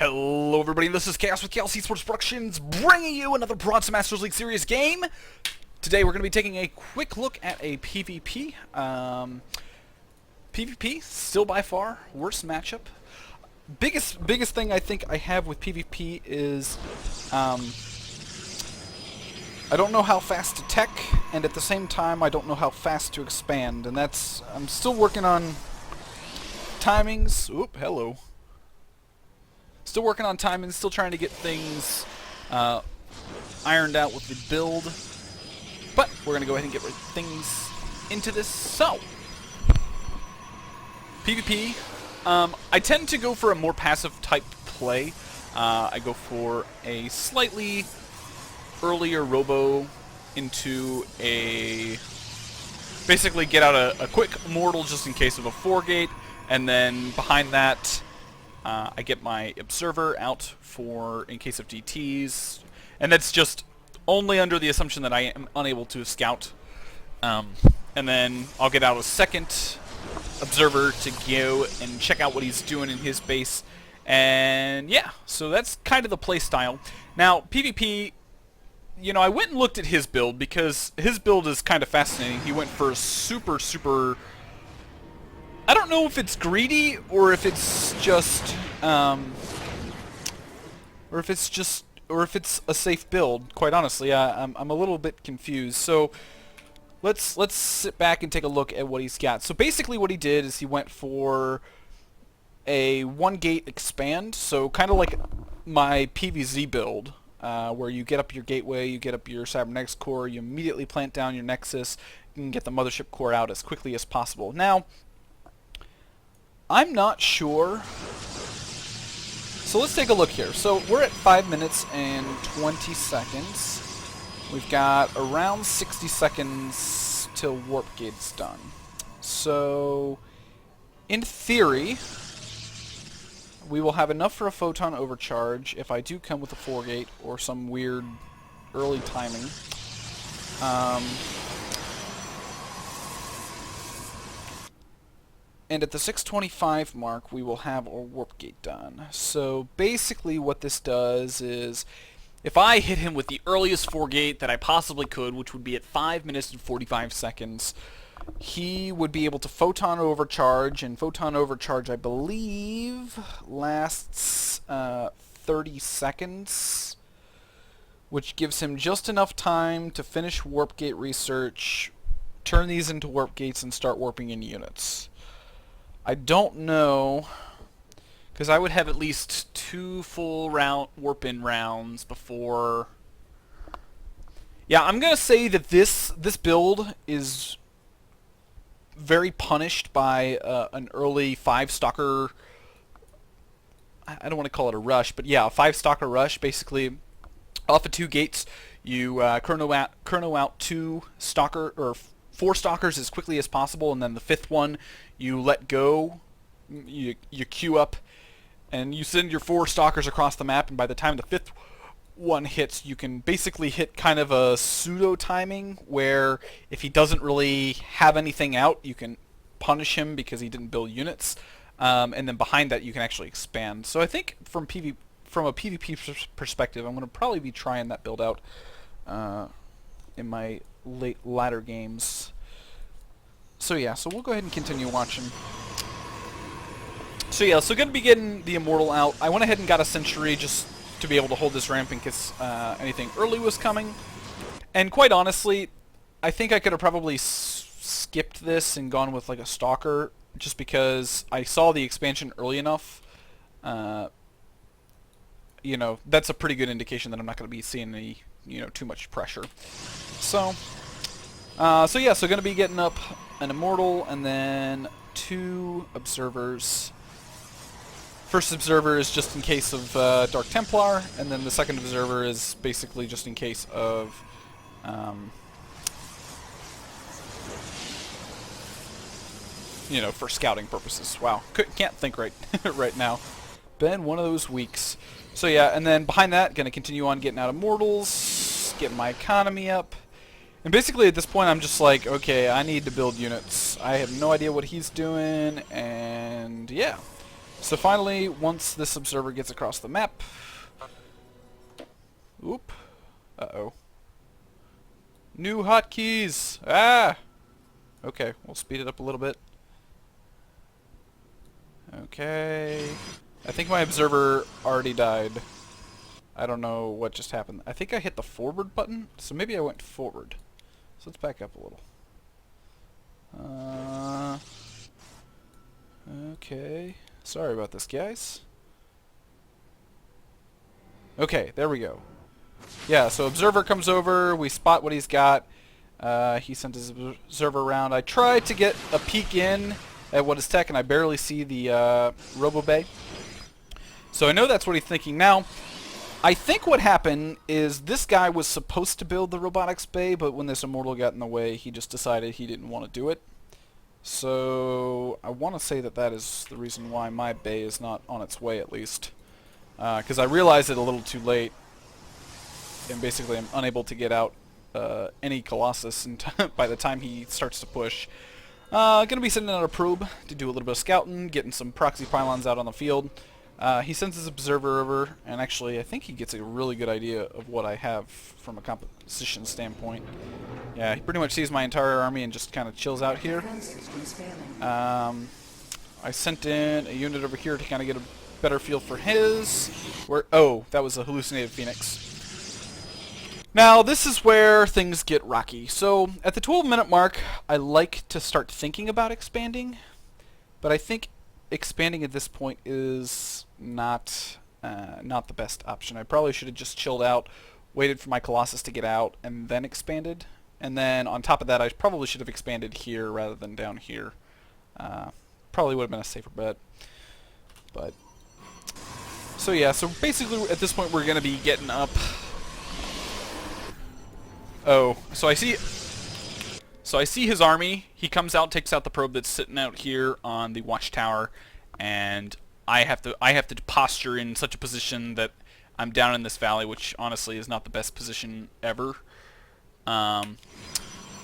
Hello everybody, this is Chaos with Chaos Esports Productions, bringing you another Bronze Masters League Series game. Today we're going to be taking a quick look at a PvP. PvP, still by far, worst matchup. Biggest thing I think I have with PvP is, I don't know how fast to tech, and at the same time I don't know how fast to expand, and that's, I'm still working on timings. Oop, hello. Still working on timing, still trying to get things ironed out with the build. But we're going to go ahead and get things into this. So, PvP, I tend to go for a more passive type play. I go for a slightly earlier robo into a... basically get out a quick mortal just in case of a 4-gate, and then behind that... I get my observer out for in case of DTs, and that's just only under the assumption that I am unable to scout. And then I'll get out a second observer to go and check out what he's doing in his base. And yeah, so that's kind of the play style. Now, PvP, you know, I went and looked at his build because his build is kind of fascinating. He went for a super... I don't know if it's greedy or if it's just, or if it's a safe build. Quite honestly, I'm a little bit confused. So let's sit back and take a look at what he's got. So basically, what he did is he went for a 1-gate expand. So kind of like my PvZ build, where you get up your gateway, you get up your cybernetics core, you immediately plant down your nexus, and get the mothership core out as quickly as possible. Now, I'm not sure. So let's take a look here. So we're at 5 minutes and 20 seconds. We've got around 60 seconds till warp gate's done. So in theory, we will have enough for a photon overcharge if I do come with a 4-gate or some weird early timing. And at the 6:25 mark, we will have our warp gate done. So basically what this does is, if I hit him with the earliest 4-gate that I possibly could, which would be at 5 minutes and 45 seconds, he would be able to photon overcharge, and photon overcharge, I believe, lasts 30 seconds, which gives him just enough time to finish warp gate research, turn these into warp gates, and start warping in units. I don't know, because I would have at least 2 full warp-in rounds before... Yeah, I'm going to say that this build is very punished by an early 5-stalker... I don't want to call it a rush, but yeah, a 5-stalker rush. Basically, off of 2 gates, you chrono out 2 stalker, or 4 stalkers as quickly as possible, and then the 5th one you let go, you queue up, and you send your 4 stalkers across the map, and by the time the 5th one hits, you can basically hit kind of a pseudo timing where if he doesn't really have anything out, you can punish him because he didn't build units, and then behind that you can actually expand. So I think from a PvP perspective, I'm going to probably be trying that build out in my latter games. So yeah, so we'll go ahead and continue watching. So yeah, so going to be getting the Immortal out. I went ahead and got a Century just to be able to hold this ramp in case anything early was coming. And quite honestly, I think I could have probably skipped this and gone with like a Stalker, just because I saw the expansion early enough. You know, that's a pretty good indication that I'm not going to be seeing any, you know, too much pressure. So yeah, so going to be getting up an Immortal and then 2 Observers. First Observer is just in case of Dark Templar, and then the second Observer is basically just in case of you know, for scouting purposes. Wow, can't think right right now. Been one of those weeks. So yeah, and then behind that, going to continue on getting out Immortals, getting my economy up. And basically at this point I'm just like, okay, I need to build units. I have no idea what he's doing, and yeah. So finally, once this observer gets across the map... Oop. Uh-oh. New hotkeys! Ah! Okay, we'll speed it up a little bit. Okay. I think my observer already died. I don't know what just happened. I think I hit the forward button, so maybe I went forward. So let's back up a little. Okay. Sorry about this, guys. Okay, there we go. Yeah, so observer comes over, we spot what he's got. He sent his observer around. I tried to get a peek in at what is tech, and I barely see the Robo Bay. So I know that's what he's thinking. Now, I think what happened is this guy was supposed to build the robotics bay, but when this immortal got in the way, he just decided he didn't want to do it. So I want to say that that is the reason why my bay is not on its way, at least. Because I realized it a little too late, and basically I'm unable to get out any Colossus by the time he starts to push. Gonna be sending out a probe to do a little bit of scouting, getting some proxy pylons out on the field. He sends his observer over, and actually I think he gets a really good idea of what I have from a composition standpoint. Yeah, he pretty much sees my entire army and just kind of chills out here. I sent in a unit over here to kind of get a better feel for his. Oh, that was a hallucinated Phoenix. Now, this is where things get rocky. So, at the 12-minute mark, I like to start thinking about expanding, but I think expanding at this point is not the best option. I probably should have just chilled out, waited for my Colossus to get out, and then expanded. And then, on top of that, I probably should have expanded here rather than down here. Probably would have been a safer bet. But, so yeah, so basically at this point we're going to be getting up... Oh, so I see his army. He comes out, takes out the probe that's sitting out here on the watchtower, and I have to posture in such a position that I'm down in this valley, which honestly is not the best position ever. And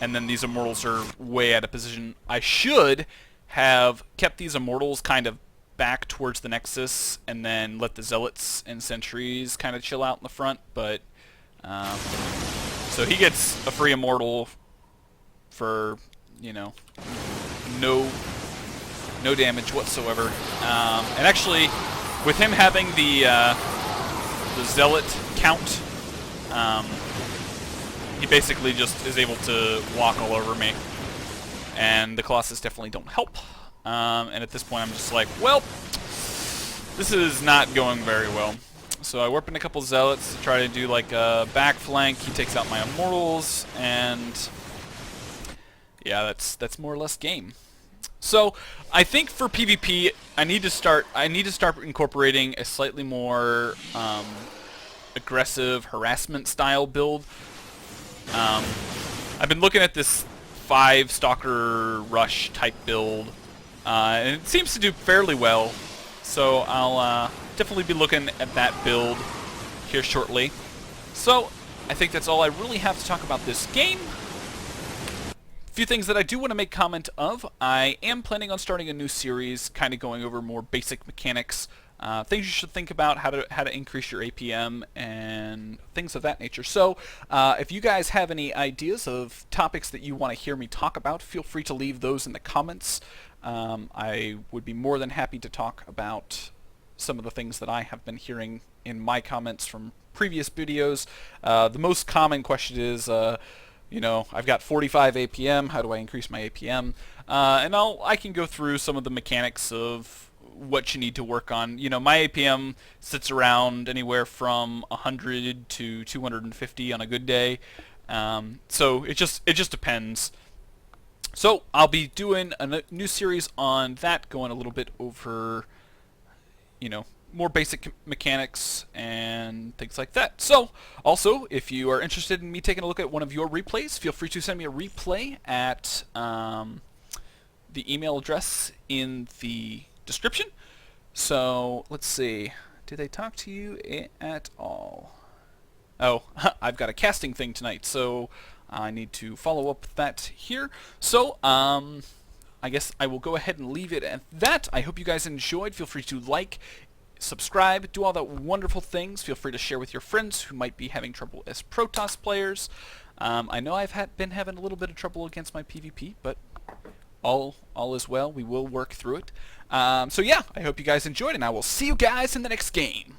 then these immortals are way out of position. I should have kept these immortals kind of back towards the Nexus and then let the zealots and sentries kind of chill out in the front, but so he gets a free immortal for, you know, no damage whatsoever. And actually, with him having the zealot count, he basically just is able to walk all over me. And the Colossus definitely don't help. And at this point I'm just like, well, this is not going very well. So I warp in a couple zealots to try to do like a back flank. He takes out my immortals, and yeah, that's more or less game. So I think for PvP, I need to start incorporating a slightly more aggressive harassment style build. I've been looking at this 5 Stalker Rush type build, and it seems to do fairly well. So I'll definitely be looking at that build here shortly. So I think that's all I really have to talk about this game. A few things that I do want to make comment of. I am planning on starting a new series, kind of going over more basic mechanics, things you should think about, how to increase your APM, and things of that nature. So if you guys have any ideas of topics that you want to hear me talk about, feel free to leave those in the comments. I would be more than happy to talk about some of the things that I have been hearing in my comments from previous videos. The most common question is, you know, I've got 45 APM, how do I increase my APM? And I can go through some of the mechanics of what you need to work on. You know, my APM sits around anywhere from 100 to 250 on a good day. So it just depends. So I'll be doing a new series on that, going a little bit over, you know, more basic mechanics and things like that. So also, if you are interested in me taking a look at one of your replays, feel free to send me a replay at the email address in the description. So let's see, do they talk to you at all? Oh, I've got a casting thing tonight, so I need to follow up with that here. So, I guess I will go ahead and leave it at that. I hope you guys enjoyed. Feel free to like, subscribe, do all the wonderful things. Feel free to share with your friends who might be having trouble as Protoss players. I know I've been having a little bit of trouble against my PvP, but all is well. We will work through it. So yeah, I hope you guys enjoyed, and I will see you guys in the next game.